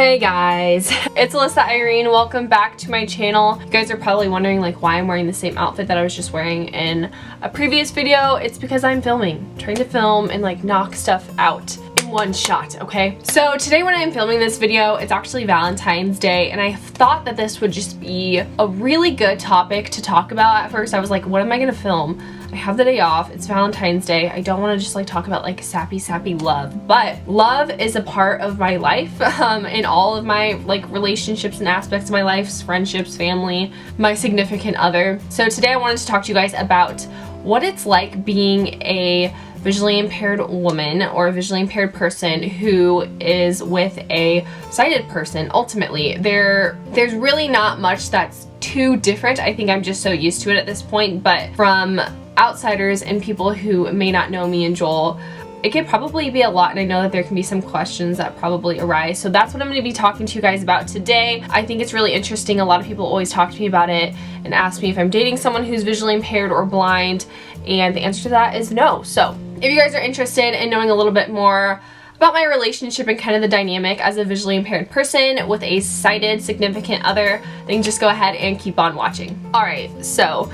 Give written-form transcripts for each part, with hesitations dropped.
Hey guys, it's Alyssa Irene. Welcome back to my channel. You guys are probably wondering like why I'm wearing the same outfit that I was just wearing in a previous video. It's because I'm trying to film and like knock stuff out in one shot, okay? So today when I'm filming this video, it's actually Valentine's Day, and I thought that this would just be a really good topic to talk about. At first I was like, what am I gonna film? I have the day off, it's Valentine's Day, I don't want to just like talk about like sappy love, but love is a part of my life in all of my like relationships and aspects of my life, friendships, family, my significant other. So today I wanted to talk to you guys about what it's like being a visually impaired woman or a visually impaired person who is with a sighted person. Ultimately, there's really not much that's too different. I think I'm just so used to it at this point, but from outsiders and people who may not know me and Joel, it could probably be a lot, and I know that there can be some questions that probably arise. So that's what I'm going to be talking to you guys about today. I think it's really interesting. A lot of people always talk to me about it and ask me if I'm dating someone who's visually impaired or blind, and the answer to that is no. So if you guys are interested in knowing a little bit more about my relationship and kind of the dynamic as a visually impaired person with a sighted significant other, then just go ahead and keep on watching. Alright, so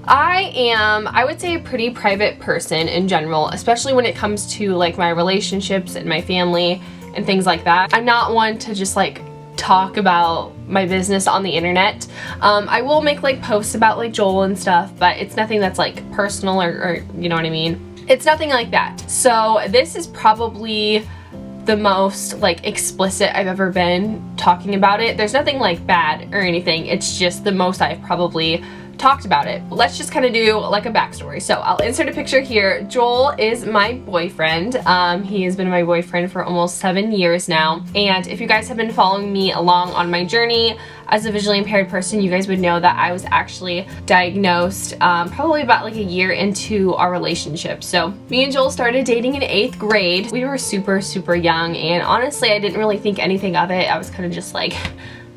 I am, I would say, a pretty private person in general, especially when it comes to like my relationships and my family and things like that. I'm not one to just like talk about my business on the internet. I will make like posts about like Joel and stuff, but it's nothing that's like personal or you know what I mean? It's nothing like that. So this is probably the most like explicit I've ever been talking about it. There's nothing like bad or anything. It's just the most I've probably talked about it. Let's just kind of do like a backstory. So I'll insert a picture here. Joel is my boyfriend. He has been my boyfriend for almost 7 years now. And if you guys have been following me along on my journey as a visually impaired person, you guys would know that I was actually diagnosed probably about like a year into our relationship. So me and Joel started dating in 8th grade. We were super young, and honestly I didn't really think anything of it. I was kind of just like,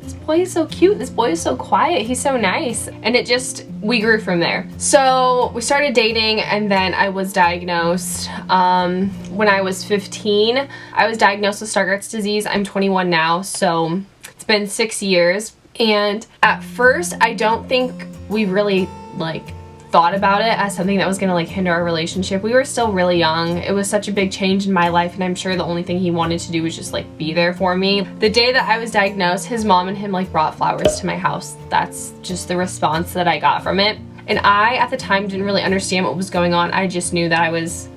this boy is so cute, this boy is so quiet, he's so nice. And it just, we grew from there. So we started dating, and then I was diagnosed when I was 15. I was diagnosed with Stargardt's disease. I'm 21 now, so it's been 6 years. And at first, I don't think we really like thought about it as something that was gonna like hinder our relationship. We were still really young. It was such a big change in my life, and I'm sure the only thing he wanted to do was just like be there for me. The day that I was diagnosed, his mom and him like brought flowers to my house. That's just the response that I got from it. And I, at the time, didn't really understand what was going on. I just knew that I was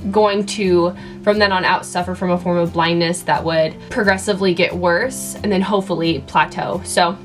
going to, from then on out, suffer from a form of blindness that would progressively get worse and then hopefully plateau. So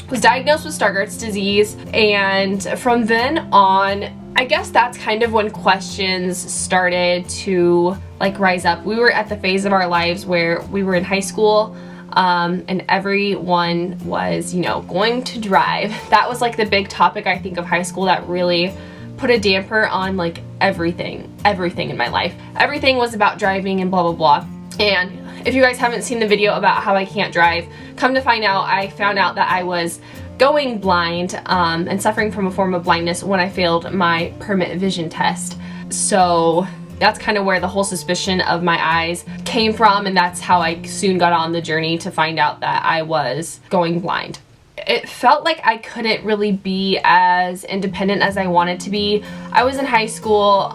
was diagnosed with Stargardt's disease, and from then on, I guess that's kind of when questions started to like rise up. We were at the phase of our lives where we were in high school, and everyone was, you know, going to drive. That was like the big topic, I think, of high school that really put a damper on like everything in my life. Everything was about driving and blah blah blah. And if you guys haven't seen the video about how I can't drive, come to find out, I found out that I was going blind and suffering from a form of blindness when I failed my permit vision test. So that's kind of where the whole suspicion of my eyes came from, and that's how I soon got on the journey to find out that I was going blind. It felt like I couldn't really be as independent as I wanted to be. I was in high school,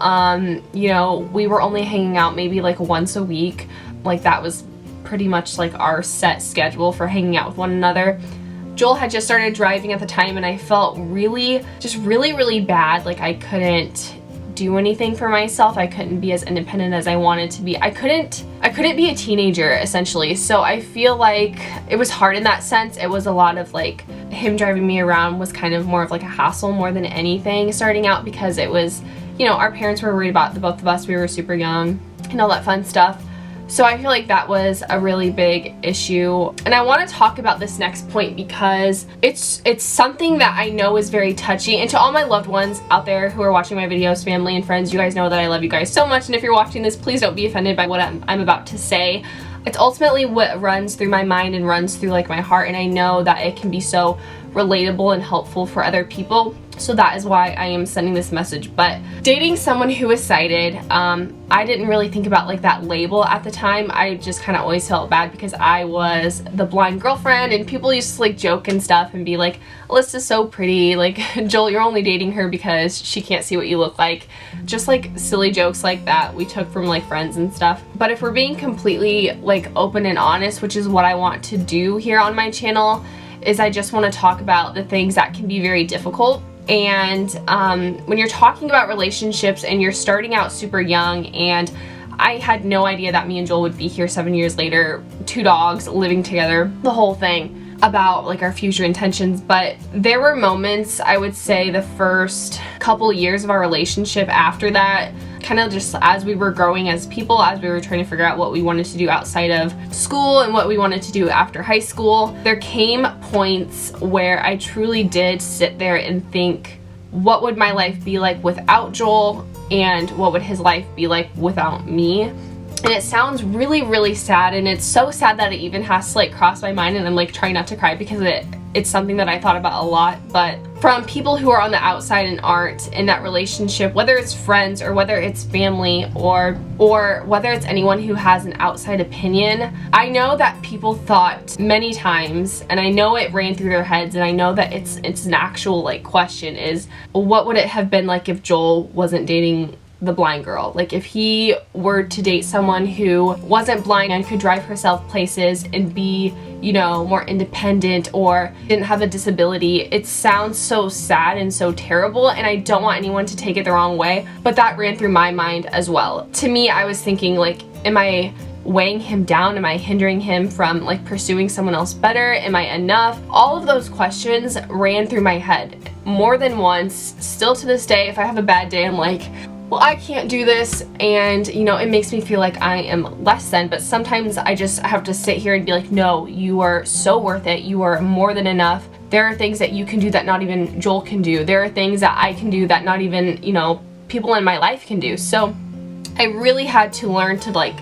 you know, we were only hanging out maybe like once a week. Like that was pretty much like our set schedule for hanging out with one another. Joel had just started driving at the time, and I felt really bad. Like I couldn't do anything for myself. I couldn't be as independent as I wanted to be. I couldn't be a teenager, essentially. So I feel like it was hard in that sense. It was a lot of like him driving me around was kind of more of like a hassle more than anything starting out, because it was, you know, our parents were worried about the both of us. We were super young and all that fun stuff. So I feel like that was a really big issue. And I want to talk about this next point because it's something that I know is very touchy. And to all my loved ones out there who are watching my videos, family and friends, you guys know that I love you guys so much. And if you're watching this, please don't be offended by what I'm about to say. It's ultimately what runs through my mind and runs through like my heart, and I know that it can be so relatable and helpful for other people. So that is why I am sending this message. But dating someone who is sighted, I didn't really think about like that label at the time. I just kind of always felt bad because I was the blind girlfriend, and people used to like joke and stuff and be like, Alyssa's so pretty, like Joel, you're only dating her because she can't see what you look like. Just like silly jokes like that we took from like friends and stuff. But if we're being completely like open and honest, which is what I want to do here on my channel, is I just want to talk about the things that can be very difficult. And when you're talking about relationships and you're starting out super young, and I had no idea that me and Joel would be here 7 years later, 2 dogs, living together, the whole thing, about like our future intentions. But there were moments, I would say the first couple years of our relationship after that, kind of just as we were growing as people, as we were trying to figure out what we wanted to do outside of school and what we wanted to do after high school, there came points where I truly did sit there and think, what would my life be like without Joel, and what would his life be like without me? And it sounds really, really sad, and it's so sad that it even has to like cross my mind, and I'm like trying not to cry because it's something that I thought about a lot. But from people who are on the outside and aren't in that relationship, whether it's friends or whether it's family or whether it's anyone who has an outside opinion, I know that people thought many times, and I know it ran through their heads, and I know that it's an actual like question, is what would it have been like if Joel wasn't dating the blind girl? Like if he were to date someone who wasn't blind and could drive herself places and be, you know, more independent, or didn't have a disability. It sounds so sad and so terrible, and I don't want anyone to take it the wrong way, but that ran through my mind as well. To me, I was thinking like, am I weighing him down? Am I hindering him from like pursuing someone else better? Am I enough? All of those questions ran through my head more than once. Still to this day, if I have a bad day, I'm like, well, I can't do this, and you know, it makes me feel like I am less than. But sometimes I just have to sit here and be like, no, you are so worth it. You are more than enough. There are things that you can do that not even Joel can do. There are things that I can do that not even, you know, people in my life can do. So I really had to learn to like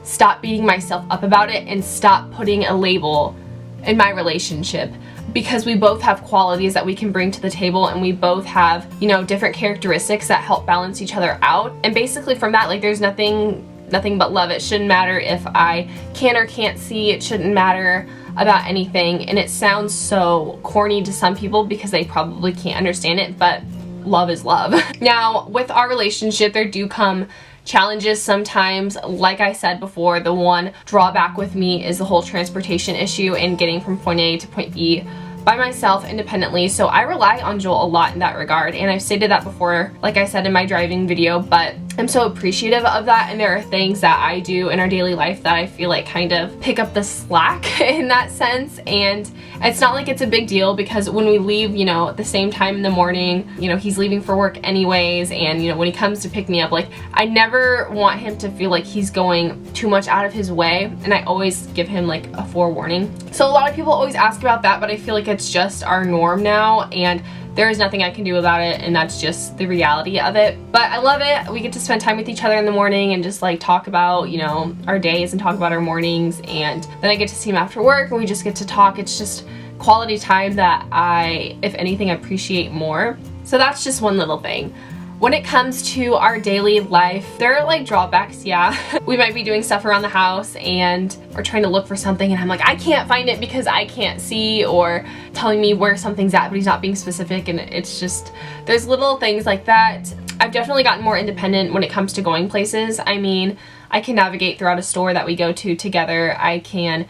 stop beating myself up about it and stop putting a label in my relationship, because we both have qualities that we can bring to the table, and we both have, you know, different characteristics that help balance each other out. And basically from that, like, there's nothing but love. It shouldn't matter if I can or can't see. It shouldn't matter about anything. And it sounds so corny to some people because they probably can't understand it, but love is love. Now, with our relationship, there do come challenges sometimes. Like I said before, the one drawback with me is the whole transportation issue and getting from point A to point B by myself independently. So I rely on Joel a lot in that regard, and I've stated that before, like I said in my driving video, but I'm so appreciative of that. And there are things that I do in our daily life that I feel like kind of pick up the slack in that sense. And it's not like it's a big deal, because when we leave, you know, at the same time in the morning, you know, he's leaving for work anyways, and you know, when he comes to pick me up, like, I never want him to feel like he's going too much out of his way, and I always give him like a forewarning. So a lot of people always ask about that, but I feel like it's just our norm now, and there is nothing I can do about it, and that's just the reality of it. But I love it. We get to spend time with each other in the morning and just like talk about, you know, our days and talk about our mornings, and then I get to see him after work and we just get to talk. It's just quality time that I, if anything, appreciate more. So that's just one little thing. When it comes to our daily life, there are like drawbacks, yeah. We might be doing stuff around the house and we're trying to look for something, and I'm like, I can't find it because I can't see, or telling me where something's at but he's not being specific, and it's just, there's little things like that. I've definitely gotten more independent when it comes to going places. I mean, I can navigate throughout a store that we go to together. I can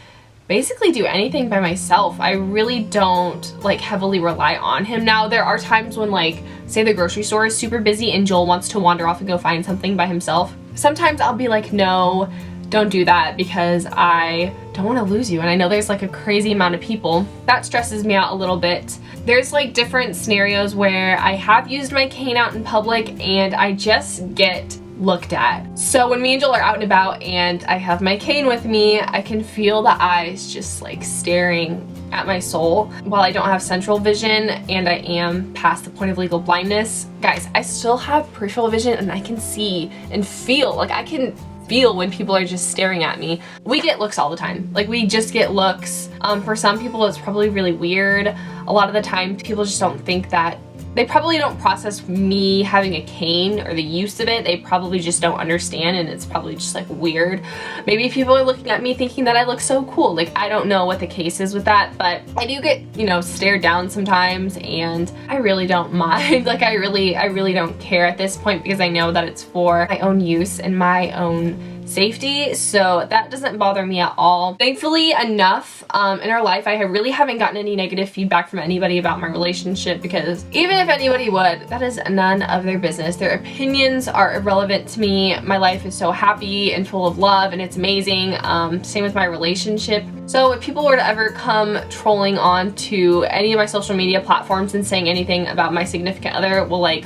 basically do anything by myself. I really don't like heavily rely on him now. There are times when, like, say the grocery store is super busy and Joel wants to wander off and go find something by himself. Sometimes I'll be like, no, don't do that, because I don't want to lose you, and I know there's like a crazy amount of people. That stresses me out a little bit. There's like different scenarios where I have used my cane out in public and I just get looked at. So when me and Joel are out and about and I have my cane with me, I can feel the eyes just like staring at my soul. While I don't have central vision and I am past the point of legal blindness, guys, I still have peripheral vision, and I can see and feel, like I can feel when people are just staring at me. We get looks all the time. Like, we just get looks. For some people it's probably really weird. A lot of the time people just don't think that, they probably don't process me having a cane or the use of it. They probably just don't understand, and it's probably just like weird. Maybe people are looking at me thinking that I look so cool. Like, I don't know what the case is with that, but I do get, you know, stared down sometimes, and I really don't mind. Like, I really don't care at this point, because I know that it's for my own use and my own safety, so that doesn't bother me at all. Thankfully enough, in our life, I really haven't gotten any negative feedback from anybody about my relationship, because even if anybody would, that is none of their business. Their opinions are irrelevant to me. My life is so happy and full of love, and it's amazing. Same with my relationship. So if people were to ever come trolling on to any of my social media platforms and saying anything about my significant other, well, like,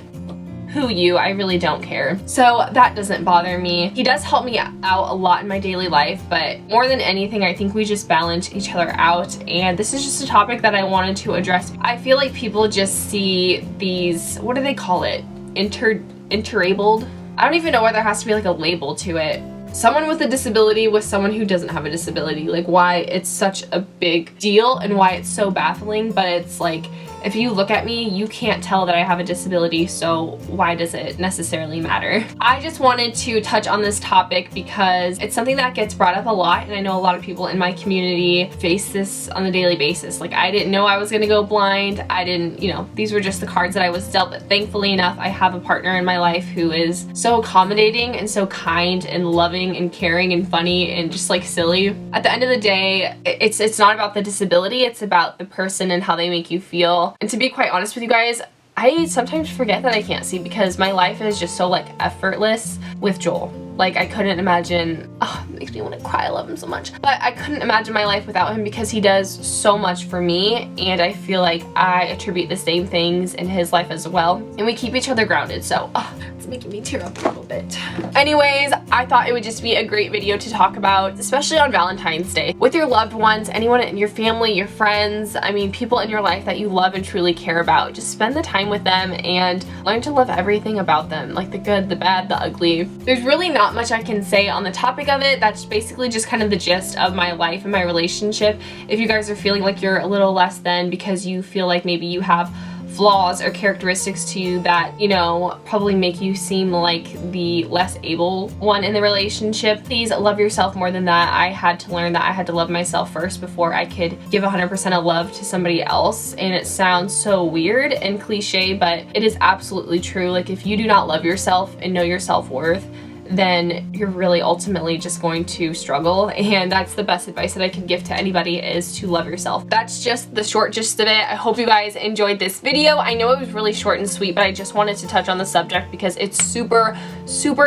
who you? I really don't care. So that doesn't bother me. He does help me out a lot in my daily life, but more than anything, I think we just balance each other out, and this is just a topic that I wanted to address. I feel like people just see these, what do they call it? Interabled? I don't even know why there has to be like a label to it. Someone with a disability with someone who doesn't have a disability. Like, why it's such a big deal and why it's so baffling, but it's like, if you look at me, you can't tell that I have a disability, so why does it necessarily matter? I just wanted to touch on this topic because it's something that gets brought up a lot, and I know a lot of people in my community face this on a daily basis. Like, I didn't know I was gonna go blind. I didn't, you know, these were just the cards that I was dealt, but thankfully enough, I have a partner in my life who is so accommodating and so kind and loving and caring and funny and just like silly. At the end of the day, it's not about the disability, it's about the person and how they make you feel. And to be quite honest with you guys, I sometimes forget that I can't see, because my life is just so like effortless with Joel. Like, I couldn't imagine, oh, it makes me want to cry, I love him so much. But I couldn't imagine my life without him, because he does so much for me, and I feel like I attribute the same things in his life as well. And we keep each other grounded, so it's making me tear up a little bit. Anyways, I thought it would just be a great video to talk about, especially on Valentine's Day. With your loved ones, anyone in your family, your friends, I mean, people in your life that you love and truly care about, just spend the time with them and learn to love everything about them, like the good, the bad, the ugly. There's really not much I can say on the topic of it. That's basically just kind of the gist of my life and my relationship. If you guys are feeling like you're a little less than because you feel like maybe you have flaws or characteristics to you that, you know, probably make you seem like the less able one in the relationship, please love yourself more than that. I had to learn that I had to love myself first before I could give 100% of love to somebody else. And it sounds so weird and cliche, but it is absolutely true. Like, if you do not love yourself and know your self-worth, then you're really ultimately just going to struggle, and that's the best advice that I can give to anybody, is to love yourself. That's just the short gist of it. I hope you guys enjoyed this video. I know it was really short and sweet, but I just wanted to touch on the subject because it's super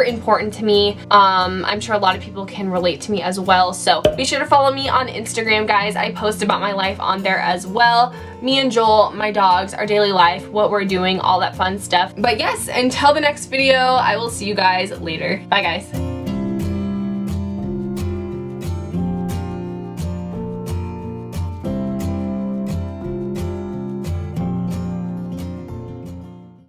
important to me. I'm sure a lot of people can relate to me as well, so be sure to follow me on Instagram, guys. I post about my life on there as well. Me and Joel, my dogs, our daily life, what we're doing, all that fun stuff. But yes, until the next video, I will see you guys later. Bye, guys.